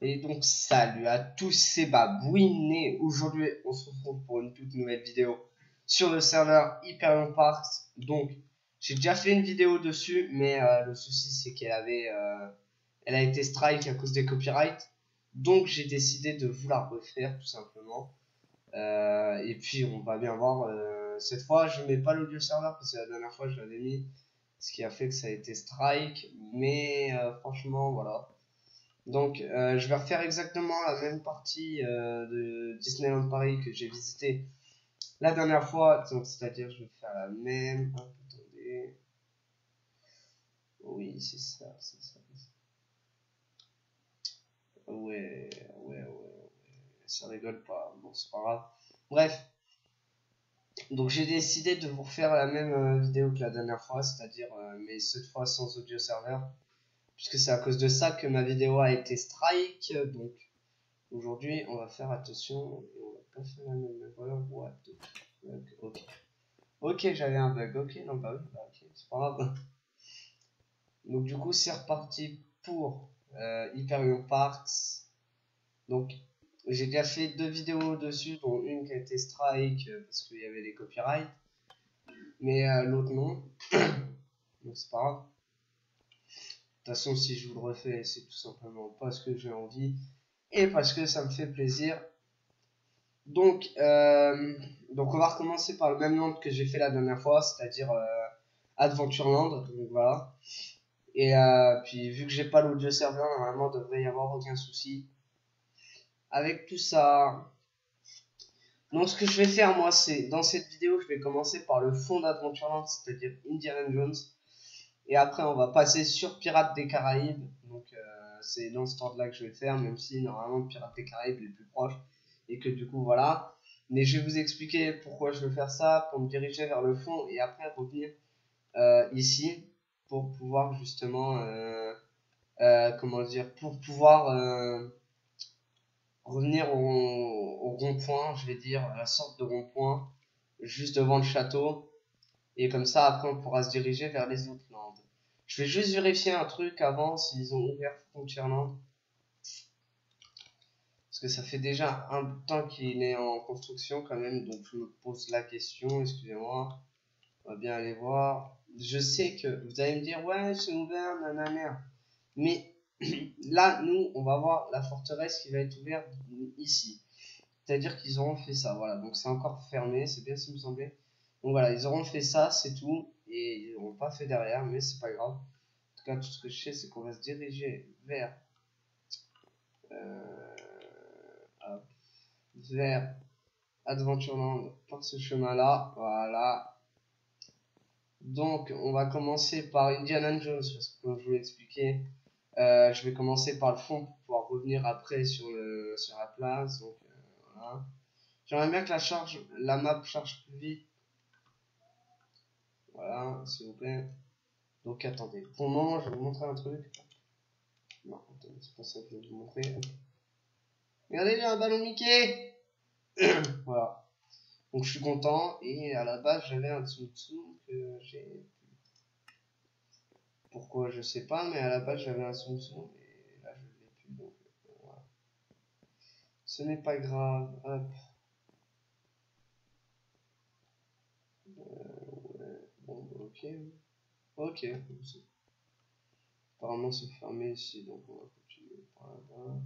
Et donc salut à tous, c'est Babouine et aujourd'hui on se retrouve pour une toute nouvelle vidéo sur le serveur Hyperion Parks. Donc j'ai déjà fait une vidéo dessus, mais le souci c'est elle a été strike à cause des copyrights. Donc j'ai décidé de vous la refaire tout simplement. Et puis on va bien voir, cette fois je mets pas l'audio serveur parce que la dernière fois je l'avais mis, ce qui a fait que ça a été strike. Mais franchement voilà. Donc, je vais refaire exactement la même partie de Disneyland Paris que j'ai visité la dernière fois. Donc, c'est-à-dire, je vais faire la même. Hop, attendez. Oui, c'est ça, c'est ça. Ouais, ouais. Ça rigole pas. Bon, c'est pas grave. Bref. Donc, j'ai décidé de vous refaire la même vidéo que la dernière fois, c'est-à-dire, mais cette fois sans audio serveur. Puisque c'est à cause de ça que ma vidéo a été strike. Donc, aujourd'hui, on va faire attention et on va pas faire la même erreur. What the fuck. Ok. Ok, j'avais un bug. Ok, non, bah oui, bah ok, c'est pas grave. Donc, du coup, c'est reparti pour Hyperion Parks. Donc, j'ai déjà fait 2 vidéos dessus, dont une qui a été strike parce qu'il y avait des copyrights, mais l'autre non. Donc, c'est pas grave. De toute façon, si je vous le refais, c'est tout simplement parce que j'ai envie et parce que ça me fait plaisir. Donc, on va recommencer par le même land que j'ai fait la dernière fois, c'est-à-dire Adventureland. Donc voilà. Et puis vu que j'ai pas l'audio serveur, normalement il devrait y avoir aucun souci avec tout ça. Donc ce que je vais faire moi, c'est dans cette vidéo, je vais commencer par le fond d'Adventureland, c'est-à-dire Indiana Jones. Et après on va passer sur Pirates des Caraïbes. Donc c'est dans ce ordre là que je vais le faire, même si normalement Pirates des Caraïbes est le plus proche. Et que du coup voilà. Mais je vais vous expliquer pourquoi je veux faire ça, pour me diriger vers le fond et après revenir ici pour pouvoir justement comment dire, pour pouvoir revenir au rond-point, je vais dire, à la sorte de rond-point juste devant le château. Et comme ça après on pourra se diriger vers les autres landes. Je vais juste vérifier un truc avant s'ils ont ouvert Frontierland, parce que ça fait déjà un bout de temps qu'il est en construction quand même, donc je me pose la question, excusez-moi. On va bien aller voir. Je sais que vous allez me dire, ouais, c'est ouvert, nanana. Mais là, nous, on va voir la forteresse qui va être ouverte ici. C'est-à-dire qu'ils auront fait ça, voilà. Donc c'est encore fermé, c'est bien ce qui me semblait. Donc voilà, ils auront fait ça, c'est tout. Et ils n'auront pas fait derrière, mais c'est pas grave. En tout cas, tout ce que je sais, c'est qu'on va se diriger vers euh, vers Adventureland par ce chemin-là. Voilà. Donc, on va commencer par Indiana Jones, parce que comme je vous l'ai expliqué, je vais commencer par le fond pour pouvoir revenir après sur la place. Donc, voilà. J'aimerais bien que la map charge plus vite. Voilà, s'il vous plaît. Donc, attendez. Pour le moment, je vais vous montrer un truc. Non, attendez, c'est pas ça que je vais vous montrer. Regardez, j'ai un ballon Mickey. Voilà. Donc, je suis content. Et à la base, j'avais un Tsum Tsum que j'ai. Pourquoi, je sais pas, mais à la base, j'avais un Tsum Tsum. Et là, je l'ai plus. Donc, voilà. Ce n'est pas grave. Hop. Ouais. Bon, bah, ok. Ok. Apparemment, c'est fermé ici, donc on va continuer par là-bas.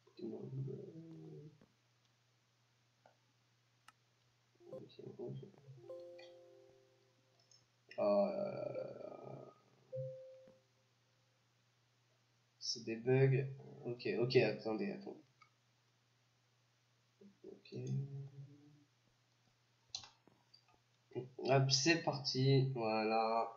Ok. Oh là là là là. C'est des bugs. Ok, attendez. Ok. Hop, c'est parti. Voilà.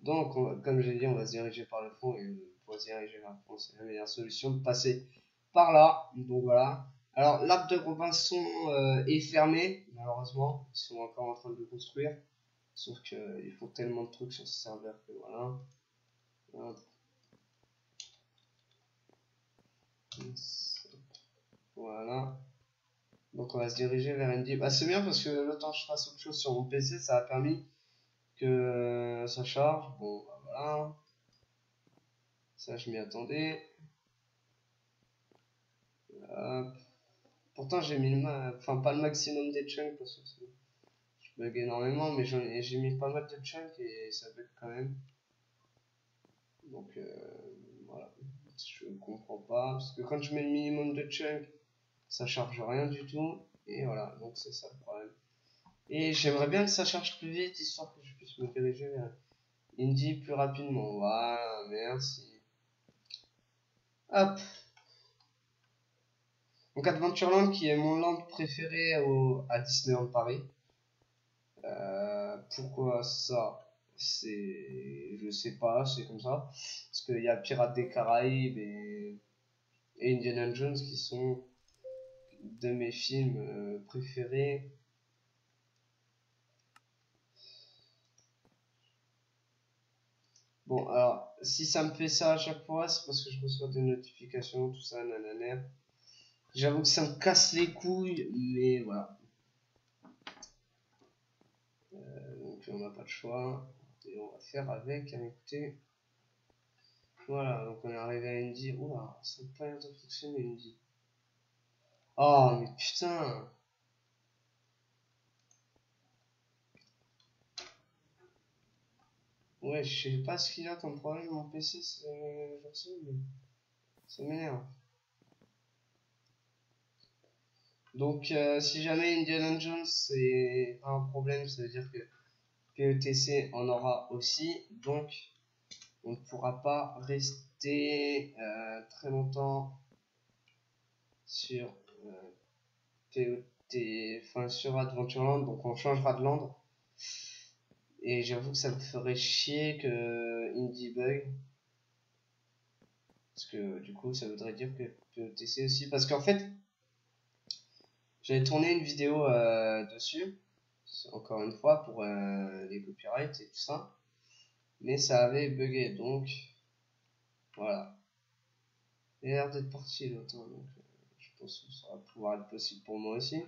Donc, comme j'ai dit, on va se diriger par le fond et pour se diriger vers le fond, c'est la meilleure solution de passer par là. Donc voilà. Alors, l'arc de Robinson est fermé, malheureusement. Ils sont encore en train de le construire. Sauf qu'ils font tellement de trucs sur ce serveur que voilà. Voilà. Donc on va se diriger vers ND. Bah, c'est bien parce que le temps que je fasse autre chose sur mon PC, ça a permis que ça charge. Bon, bah, voilà. Ça, je m'y attendais. Pourtant, j'ai mis enfin pas le maximum des chunks parce que je bug énormément, mais j'ai mis pas mal de chunks et ça bug quand même. Donc voilà, je comprends pas parce que quand je mets le minimum de chunks, ça charge rien du tout et voilà, donc c'est ça le problème. Et j'aimerais bien que ça charge plus vite histoire que je puisse me diriger vers Indie plus rapidement. Voilà, merci. Hop. Donc Adventureland qui est mon land préféré à Disneyland Paris. Pourquoi ça? Je sais pas, c'est comme ça. Parce qu'il y a Pirates des Caraïbes et Indiana Jones qui sont de mes films préférés. Bon, alors, si ça me fait ça à chaque fois, c'est parce que je reçois des notifications, tout ça, nanana. J'avoue que ça me casse les couilles, mais voilà. Donc on n'a pas de choix. Et on va faire avec, hein, écoutez. Voilà, donc on est arrivé à Indy. Oula, ça n'a pas l'air de fonctionner, Indy. Oh, mais putain! Ouais, je sais pas ce qu'il a comme problème, mon PC, mais ça m'énerve. Donc, si jamais Indiana Jones c'est un problème, ça veut dire que PETC en aura aussi. Donc, on ne pourra pas rester très longtemps sur enfin sur Adventureland. Donc, on changera de land. Et j'avoue que ça me ferait chier que Indie bug. Parce que du coup, ça voudrait dire que PETC aussi. Parce qu'en fait, j'avais tourné une vidéo dessus. Encore une fois, pour les copyrights et tout ça. Mais ça avait bugué. Donc, voilà. Il a l'air d'être parti l'autre. Donc, je pense que ça va pouvoir être possible pour moi aussi.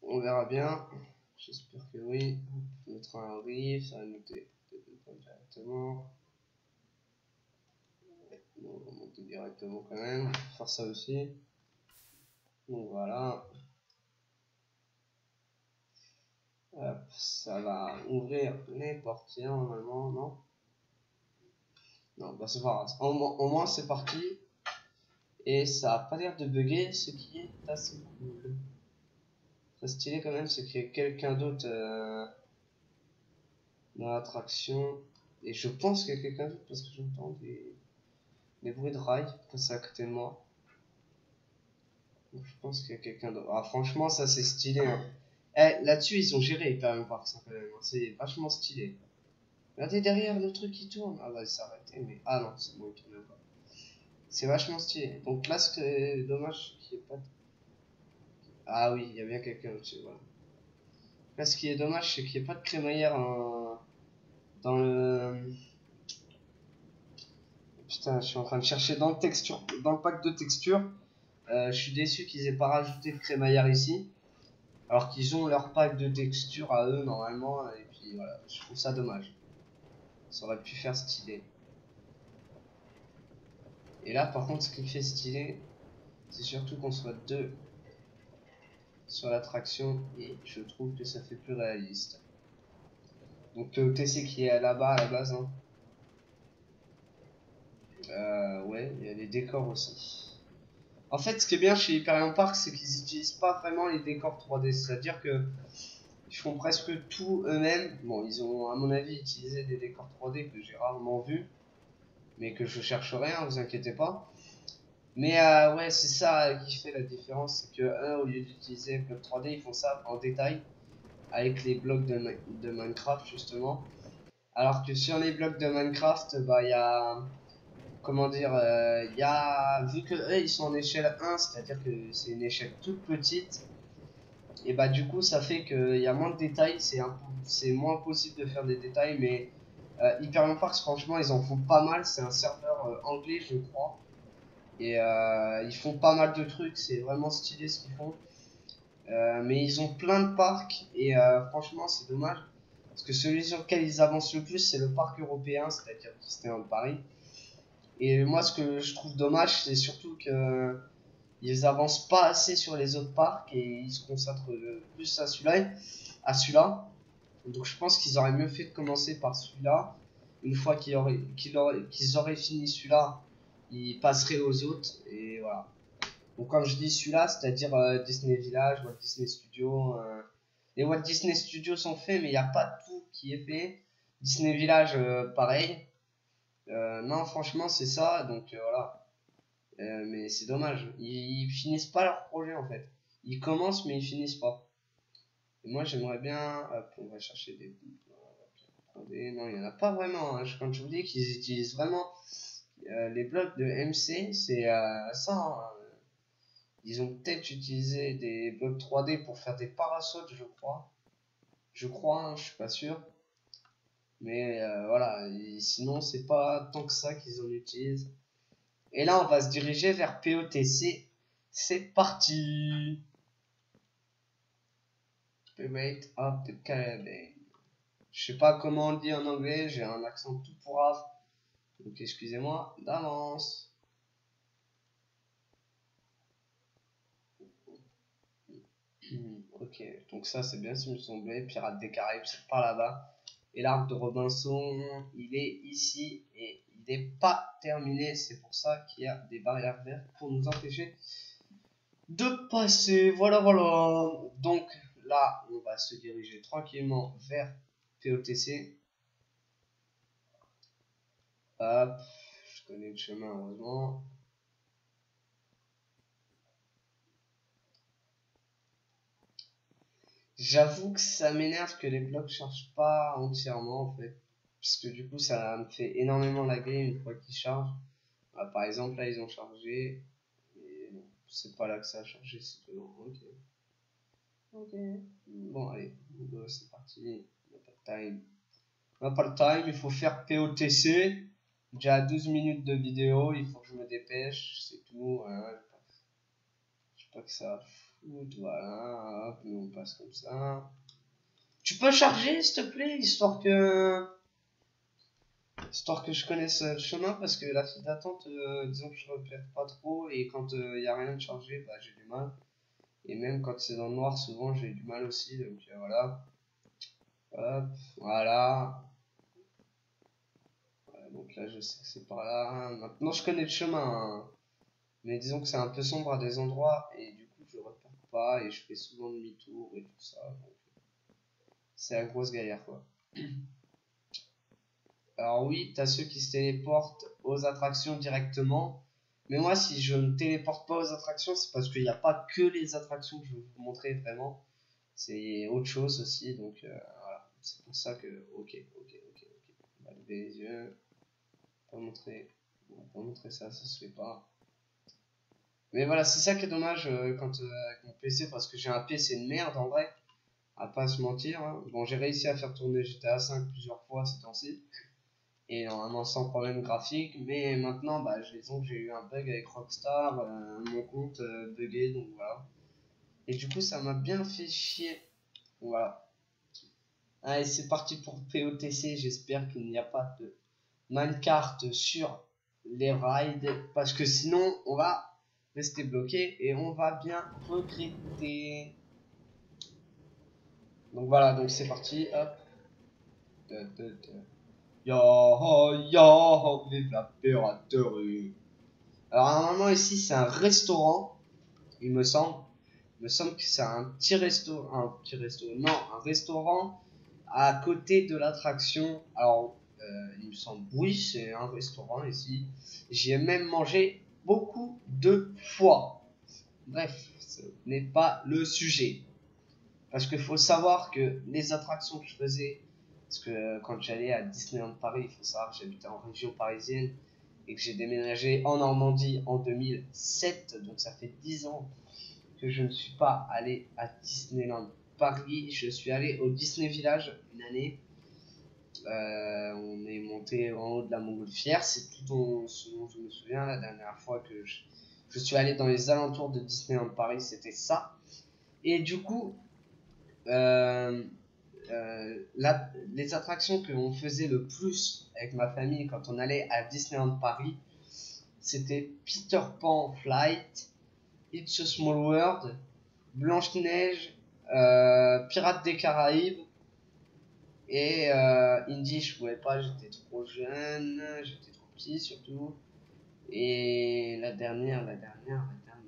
On verra bien. J'espère que oui. On mettra un riff, ça va noter directement. On va monter directement quand même. On va faire ça aussi. Donc voilà. Hop, ça va ouvrir les portières normalement, non? Non, bah c'est pas grave. Au moins c'est parti. Et ça a pas l'air de bugger, ce qui est assez cool. Très stylé quand même, c'est qu'il y a quelqu'un d'autre dans l'attraction. Et je pense qu'il y a quelqu'un d'autre parce que j'entends des bruits de rails passer à côté de moi. Donc je pense qu'il y a quelqu'un d'autre. Ah franchement ça c'est stylé. Hein. Eh, là-dessus ils ont géré Hyper Park ça quand même. Hein. C'est vachement stylé. Regardez derrière le truc qui tourne. Ah bah il s'est arrêté mais... Ah non c'est bon il tourne pas. C'est vachement stylé. Donc là ce que est dommage qu'il n'y ait pas de... Ah oui il y a bien quelqu'un au-dessus voilà. Là ce qui est dommage c'est qu'il n'y ait pas de crémaillère dans le... Putain je suis en train de chercher dans le pack de texture. Je suis déçu qu'ils aient pas rajouté de crémaillère ici. Alors qu'ils ont leur pack de texture à eux normalement. Et puis voilà, je trouve ça dommage. Ça aurait pu faire stylé. Et là par contre ce qui fait stylé, c'est surtout qu'on soit deux sur l'attraction. Et je trouve que ça fait plus réaliste. Donc TC qui est là-bas à la base. Hein. Ouais, il y a les décors aussi. En fait, ce qui est bien chez Hyperion Park, c'est qu'ils n'utilisent pas vraiment les décors 3D. C'est-à-dire que ils font presque tout eux-mêmes. Bon, ils ont, à mon avis, utilisé des décors 3D que j'ai rarement vus, mais que je chercherai, hein, vous inquiétez pas. Mais ouais, c'est ça qui fait la différence, c'est que eux, au lieu d'utiliser les blocs 3D, ils font ça en détail avec les blocs de Minecraft justement. Alors que sur les blocs de Minecraft, bah il y a, comment dire, il y a, vu que eux ils sont en échelle 1, c'est-à-dire que c'est une échelle toute petite. Et bah du coup ça fait qu'il y a moins de détails, c'est moins possible de faire des détails, mais Hyperion Park franchement ils en font pas mal, c'est un serveur anglais je crois, et ils font pas mal de trucs, c'est vraiment stylé ce qu'ils font, mais ils ont plein de parcs, et franchement c'est dommage, parce que celui sur lequel ils avancent le plus c'est le parc européen, c'est-à-dire Disneyland Paris, Et moi, ce que je trouve dommage, c'est surtout que ils avancent pas assez sur les autres parcs et ils se concentrent plus à celui-là. Donc je pense qu'ils auraient mieux fait de commencer par celui-là. Une fois qu'ils auraient fini celui-là, ils passeraient aux autres et voilà. Donc comme je dis celui-là, c'est-à-dire Disney Village, Walt Disney Studios. Les Walt Disney Studios sont faits, mais il n'y a pas tout qui est fait. Disney Village, pareil. Non, franchement, c'est ça. Donc voilà. Mais c'est dommage. Ils finissent pas leur projet en fait. Ils commencent, mais ils finissent pas. Et moi, j'aimerais bien. Hop, on va chercher des. Non, il n'y en a pas vraiment. Hein. Quand je vous dis qu'ils utilisent vraiment les blocs de MC, c'est ça. Hein. Ils ont peut-être utilisé des blocs 3D pour faire des parasautes, je crois. Hein, je suis pas sûr. Mais voilà, sinon, c'est pas tant que ça qu'ils en utilisent. Et là, on va se diriger vers POTC. C'est parti! Pirate of the Caribbean. Je sais pas comment on le dit en anglais, j'ai un accent tout pourrave. Donc excusez-moi d'avance. Ok, donc ça c'est bien ce qui me semblait. Pirates des Caraïbes, c'est par là-bas. Et l'arc de Robinson, il est ici et il n'est pas terminé. C'est pour ça qu'il y a des barrières vertes pour nous empêcher de passer. Voilà, voilà. Donc là, on va se diriger tranquillement vers POTC. Hop, je connais le chemin heureusement. J'avoue que ça m'énerve que les blocs chargent pas entièrement en fait. Parce que du coup ça me fait énormément laguer une fois qu'ils chargent. Ah, par exemple là ils ont chargé. Et non, c'est pas là que ça a chargé, c'est dedans. Ok. Ok. Bon allez, c'est parti. On n'a pas de time. On n'a pas le time, il faut faire POTC. Déjà 12 minutes de vidéo, il faut que je me dépêche, c'est tout. Voilà. Je sais pas que ça fout, voilà. Hop, nous on passe comme ça. Tu peux charger, s'il te plaît, histoire que je connaisse le chemin, parce que la file d'attente, disons que je repère pas trop, et quand il y a rien de chargé, bah j'ai du mal. Et même quand c'est dans le noir, souvent j'ai du mal aussi, donc voilà. Hop, voilà. Ouais, donc là, je sais que c'est par là. Maintenant, je connais le chemin, hein. Mais disons que c'est un peu sombre à des endroits, et du coup, je repère pas, et je fais souvent demi-tour et tout ça. Donc, c'est la grosse galère, quoi. Alors oui, t'as ceux qui se téléportent aux attractions directement. Mais moi, si je ne téléporte pas aux attractions, c'est parce qu'il n'y a pas que les attractions que je vais vous montrer vraiment. C'est autre chose aussi. Donc voilà, c'est pour ça que... Ok. On va lever les yeux. On va pas montrer ça, ça se fait pas. Mais voilà, c'est ça qui est dommage quand avec mon PC, parce que j'ai un PC de merde en vrai. À pas se mentir. Hein. Bon, j'ai réussi à faire tourner GTA 5 plusieurs fois ces temps-ci. Et normalement sans problème graphique, mais maintenant bah disons que j'ai eu un bug avec Rockstar, mon compte bugué, donc voilà, et du coup ça m'a bien fait chier, voilà. Allez, c'est parti pour POTC, j'espère qu'il n'y a pas de minecart sur les rides, parce que sinon on va rester bloqué et on va bien regretter. Donc voilà, donc c'est parti, hop. Yo, vive la piraterie. Alors normalement ici c'est un restaurant, il me semble. Il me semble que c'est un petit resto, non, un restaurant à côté de l'attraction. Alors il me semble, oui, c'est un restaurant ici. J'y ai même mangé beaucoup de fois. Bref, ce n'est pas le sujet. Parce qu'il faut savoir que les attractions que je faisais, parce que quand j'allais à Disneyland Paris, il faut savoir que j'habitais en région parisienne et que j'ai déménagé en Normandie en 2007, donc ça fait 10 ans que je ne suis pas allé à Disneyland Paris. Je suis allé au Disney Village une année. On est monté en haut de la Montgolfière, c'est tout ce dont je me souviens. La dernière fois que je suis allé dans les alentours de Disneyland Paris, c'était ça. Et du coup, les attractions que l'on faisait le plus avec ma famille quand on allait à Disneyland Paris, c'était Peter Pan Flight, It's a Small World, Blanche-Neige, Pirates des Caraïbes et Indy. Je pouvais pas, j'étais trop jeune, j'étais trop petit surtout. Et la dernière,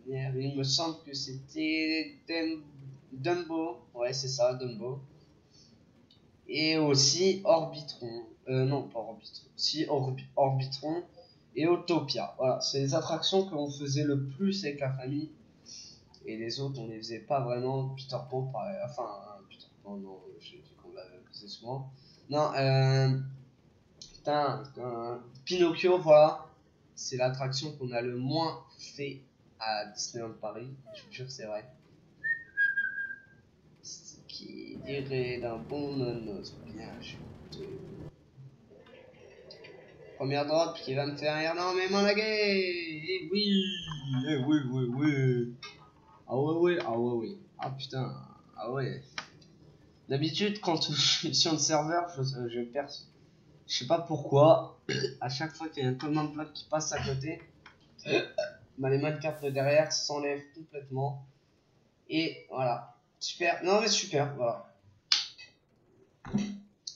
il me semble que c'était Dumbo. Ouais, c'est ça, Dumbo. Et aussi Orbitron. Non, pas Orbitron. Si, Orbitron et Autopia. Voilà, c'est les attractions que l'on faisait le plus avec la famille. Et les autres, on les faisait pas vraiment. Peter Pan, pareil. Enfin, Peter Pan, non, j'ai dit qu'on l'avait faisait souvent. Non, putain, Pinocchio, voilà. C'est l'attraction qu'on a le moins fait à Disneyland Paris. Je vous jure, c'est vrai. Ce qui dirait d'un bon nonos bien chuté. Première drop qui va me faire énormément laguer. Eh oui, eh oui, oui, oui. Ah ouais, ouais, ah ouais, ouais. Ah putain, ah ouais. D'habitude, quand je suis sur le serveur, je perds. Je sais pas pourquoi. À chaque fois qu'il y a un command block qui passe à côté, bah, les Minecraft de derrière s'enlèvent complètement. Et voilà. Super. Non mais super, voilà.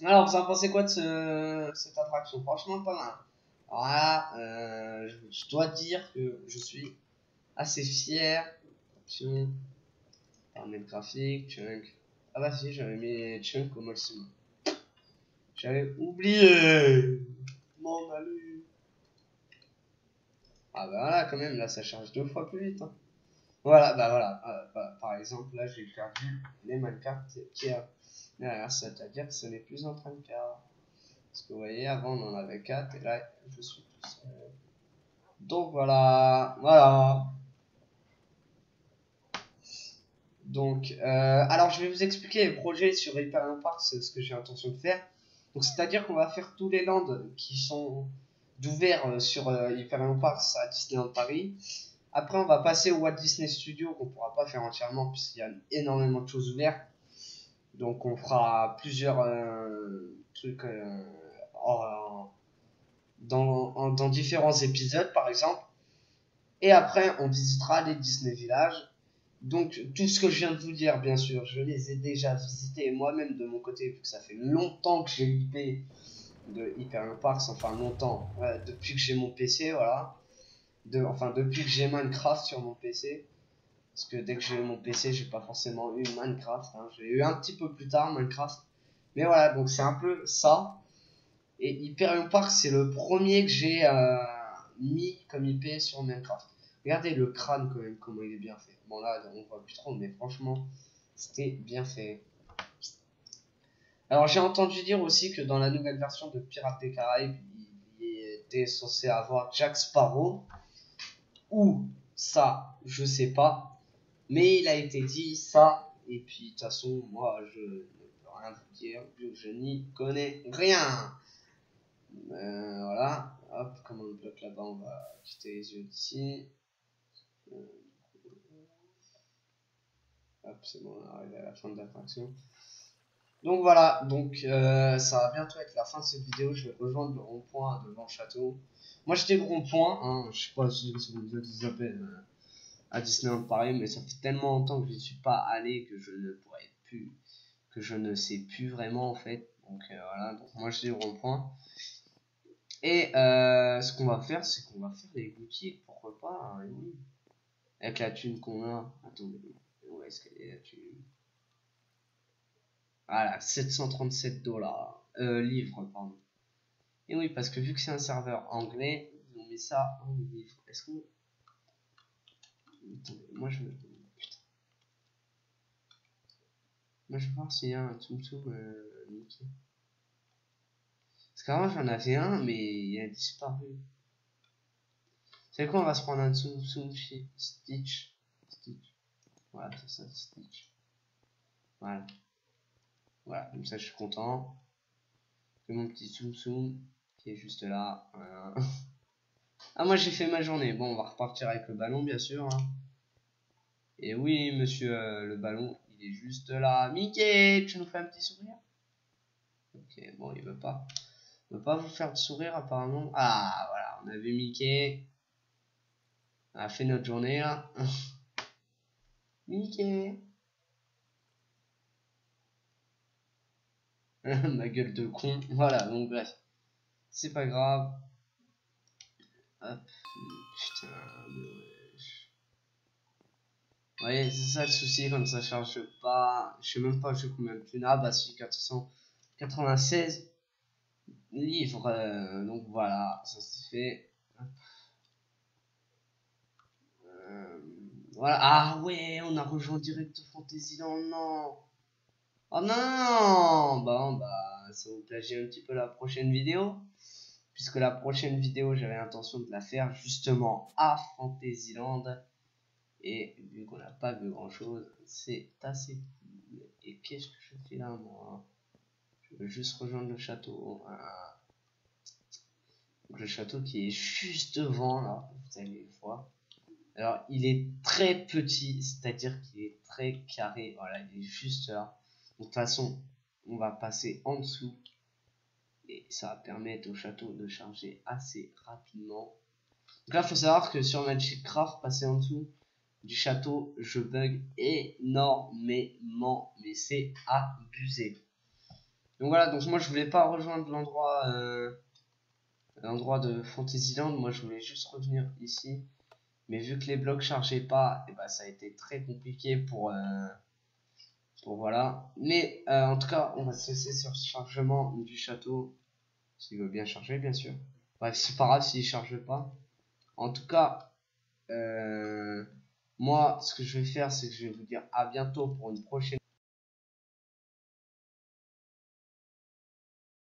Alors, vous en pensez quoi de cette attraction? Franchement, pas mal. Alors là, je dois dire que je suis assez fier. Option, paramètres graphiques, chunk. Ah bah si, j'avais mis chunk au maximum. J'avais oublié. Mon alu. Ah bah voilà, quand même, là ça charge 2 fois plus vite. Hein. Voilà, bah voilà. Bah, par exemple, là j'ai perdu les Minecraft qui a derrière, c'est-à-dire que ce n'est plus en train de faire. Parce que vous voyez, avant on en avait 4 et là je suis tout seul. Donc voilà, voilà. Donc, alors je vais vous expliquer les projets sur Hyperion Park, c'est ce que j'ai l'intention de faire. Donc, c'est-à-dire qu'on va faire tous les lands qui sont d'ouvert sur Hyperion Park à Disneyland Paris. Après, on va passer au Walt Disney Studio qu'on pourra pas faire entièrement puisqu'il y a énormément de choses ouvertes. Donc, on fera plusieurs trucs dans différents épisodes, par exemple. Et après, on visitera les Disney Village. Donc, tout ce que je viens de vous dire, bien sûr, je les ai déjà visités moi-même de mon côté, vu que ça fait longtemps que j'ai l'IP de Hyperion Parks, enfin longtemps, depuis que j'ai mon PC, voilà. Enfin, depuis que j'ai Minecraft sur mon PC. Parce que dès que j'ai eu mon PC, j'ai pas forcément eu Minecraft. Hein. J'ai eu un petit peu plus tard Minecraft. Mais voilà, donc c'est un peu ça. Et Hyperion Park, c'est le premier que j'ai mis comme IP sur Minecraft. Regardez le crâne quand même, comment il est bien fait. Bon là, on voit plus trop, mais franchement, c'était bien fait. Alors j'ai entendu dire aussi que dans la nouvelle version de Pirates des Caraïbes, il était censé avoir Jack Sparrow. Ou ça, je sais pas. Mais il a été dit ça. Et puis de toute façon, moi je ne peux rien vous dire vu que je n'y connais rien. Voilà. Hop, comme on le bloque là-bas, on va quitter les yeux d'ici. Hop, c'est bon, on est arrivé à la fin de l'attraction. Donc voilà, donc ça va bientôt être la fin de cette vidéo. Je vais rejoindre le rond-point devant le château. Moi j'étais le rond-point, hein, je sais pas si vous appelez à Disneyland Paris, mais ça fait tellement longtemps que je ne suis pas allé que je ne pourrais plus, que je ne sais plus vraiment en fait. Donc voilà, donc moi j'étais le rond-point. Et ce qu'on va faire, c'est qu'on va faire des boutiques, pourquoi pas, hein, oui. Avec la thune qu'on a. Attendez, où est-ce qu'elle est la thune? Voilà, 737 dollars. Livres, pardon. Et oui, parce que vu que c'est un serveur anglais, ils ont mis ça en livre. Est-ce qu'on. Attendez, moi je veux. Putain. Moi je veux voir s'il y a un Tsum Tsum Mickey. Parce qu'avant j'en avais un, mais il a disparu. C'est quoi, on va se prendre un Tsum Tsum Stitch. Stitch. Voilà, c'est ça, Stitch. Voilà. Voilà, comme ça je suis content. C'est mon petit Tsum Tsum qui est juste là. Voilà. Ah, moi j'ai fait ma journée. Bon, on va repartir avec le ballon, bien sûr. Hein. Et oui, monsieur, le ballon, il est juste là. Mickey, tu nous fais un petit sourire? Ok, bon, il veut pas. Il veut pas vous faire de sourire, apparemment. Ah, voilà, on a vu Mickey. On a fait notre journée là. Mickey. Ma gueule de con. Voilà, donc bref. C'est pas grave. Hop. Putain, mais wesh. Vous voyez, c'est ça le souci quand ça charge pas. Je sais même pas je combien de thunes. Ah bah si, 496 livres. Donc voilà, ça se fait. Voilà. Ah ouais, on a rejoint direct Fantasyland. Non. Oh non. Bon bah ça vous plagie un petit peu la prochaine vidéo. Puisque la prochaine vidéo, j'avais l'intention de la faire justement à Fantasyland. Et vu qu'on n'a pas vu grand chose, c'est assez cool. Et qu'est-ce que je fais là, moi? Je veux juste rejoindre le château. Voilà. Donc, le château qui est juste devant, là, vous allez voir. Alors, il est très petit, c'est-à-dire qu'il est très carré. Voilà, il est juste là. Donc, de toute façon, on va passer en dessous. Et ça va permettre au château de charger assez rapidement. Donc là, il faut savoir que sur Magic Craft, passer en dessous du château, je bug énormément, mais c'est abusé. Donc voilà, donc moi je voulais pas rejoindre l'endroit de Fantasyland, moi je voulais juste revenir ici. Mais vu que les blocs chargeaient pas, et bah, ça a été très compliqué pour voilà. Mais en tout cas, on va se laisser sur ce chargement du château, s'il veut bien charger, bien sûr. Bref, c'est pas grave s'il charge pas. En tout cas, moi, ce que je vais faire, c'est que je vais vous dire à bientôt pour une prochaine